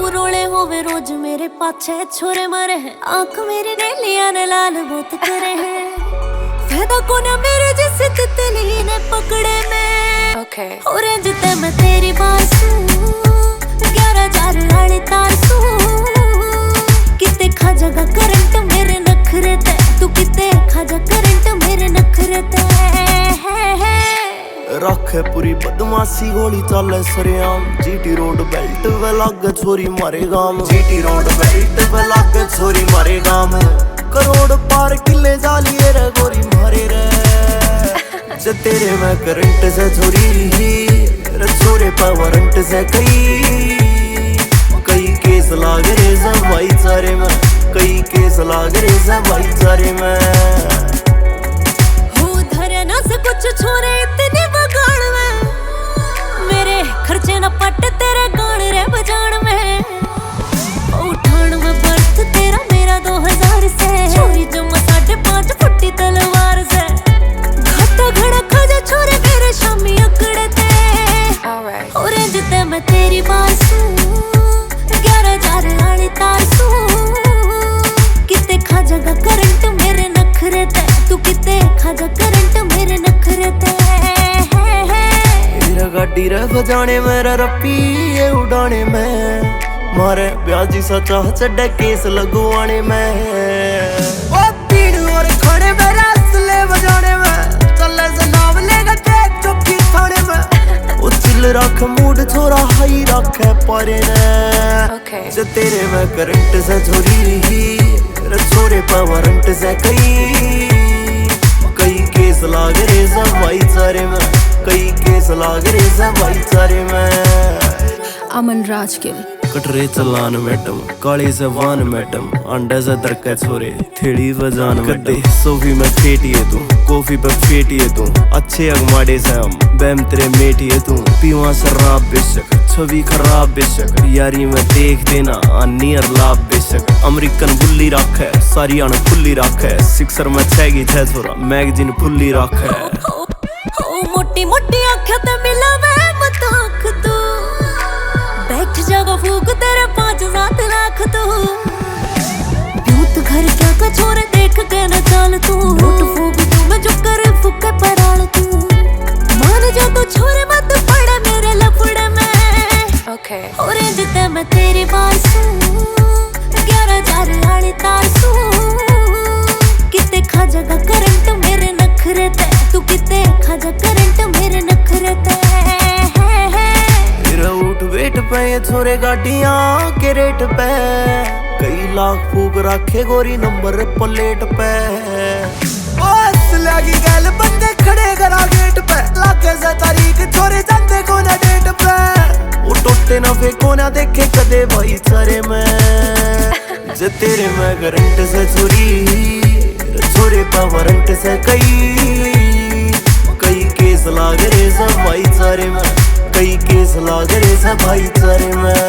रोले होवे रोज मेरे पाछे छोरे मरे हैं, आंख मेरी नीलियां ने लाल बहुत करे हैं। फायदा को ना मेरे जैसे तितली ने पकड़े में। ऑरेंज ते मैं तेरी बासू 11,000 वाली तारसू। किते खा जागा करंट मेरे नखरे ते, तू किते खा जा करंट मेरे नखरे ते। रखे पूरी बदमाशी गोली चले सरेआम। जीटी रोड बेल्ट पे लागे छोरी मारे गाम। जीटी रोड बेल्ट पे लागे छोरी मारे गाम। करोड़ पार किले जालिए रे गोरी मारे रे। जे तेरे में करंट से छोरी रे छोरे पर वारंट से कई केस लाग रे सब भाईचारे में। कई केस लाग रे सब भाईचारे में। हो धरे ना से कुछ छोरे इतने बगाड़ में। मेरे खर्चे न पट तेरे गान रे बजान में। उठान में बर्थ तेरा मेरा 2000 से। छोरी जमा 5.5 फुटी तलवार से। घाटा घड़ा खा छोरे मेरे शामी अकड़े थे। ऑरेंज ते मैं तेरी बासू 11,000 वाली तारसू। किते खा जागा करंट मेरे नखरे ते, तू किते खा जा करंट मेरे नखरे ते। मेरा गाड़ी रे बजाने मेरा रप्पी ये उड़ाने में। मारे ब्याजी सा चाह चढ़े केस लगवाने में। ओ पीड़ और खड़े में रसले बजाने में। चले से नाम लेगा टेक चौकी थाने में। ओ चिल रख मूड छोरा हाई रखे पारे ने। जे तेरे में करंट से छोरी रे छोरे पर वारंट से कई केस लाग रे सब भाईचारे में। कई केस लाग रे सब भाईचारे में। अमन राजगिल कटरे चलान मैडम, काले से वान मैडम। अंडे से दरके छोरे थेड़ी बजान गड्डे। सोफी में फेटिए तू, कॉफी पे फेटिए तू। अच्छे अगमाडे से हम बैम तेरे मेटिए तू। पीवा शराब बेशक, छवि खराब बेशक। यारी में देख देना नियर लाभ बेशक। अमेरिकन बुल्ली रख है, सारी अन खुली रख है। सिक्सर में छैगी थे छोरा, मैगजीन फुल्ली रख है। मोटी मोटी आँखें ते मिलावे मत आँख तू। बैठ जागा फूक तेरे 5-7 लाख तू। भूत घर क्या का छोरे देख के न चाल तू। लूट फूक तू मैं जो कर फूके पराल तू। मान जा तू छोरे मत पड़े मेरे लफड़े में। ऑरेंज ते मैं तेरी बासू 11,000 वाली तारसू। किते खा जागा करंट मेरे नखरे ते, तू किते खा जा करंट मेरे नखरे ते। उठ वेट पे ये छोरे गाड़ियां के रेट पे। कई लाख फूक रखे गोरी नंबर प्लेट पे। लगी गल बंदे खड़े करा गेट पे। लागे से तारीख छोरे जाते को ना डेट पे। वो टोटे ना फेंको ना देखे कदे भाईचारे में। जे तेरे में करंट से छोरी छोरे पर वारंट से कई केस लाग रे सब भाईचारे में। कई केस लाग रे सब भाईचारे में।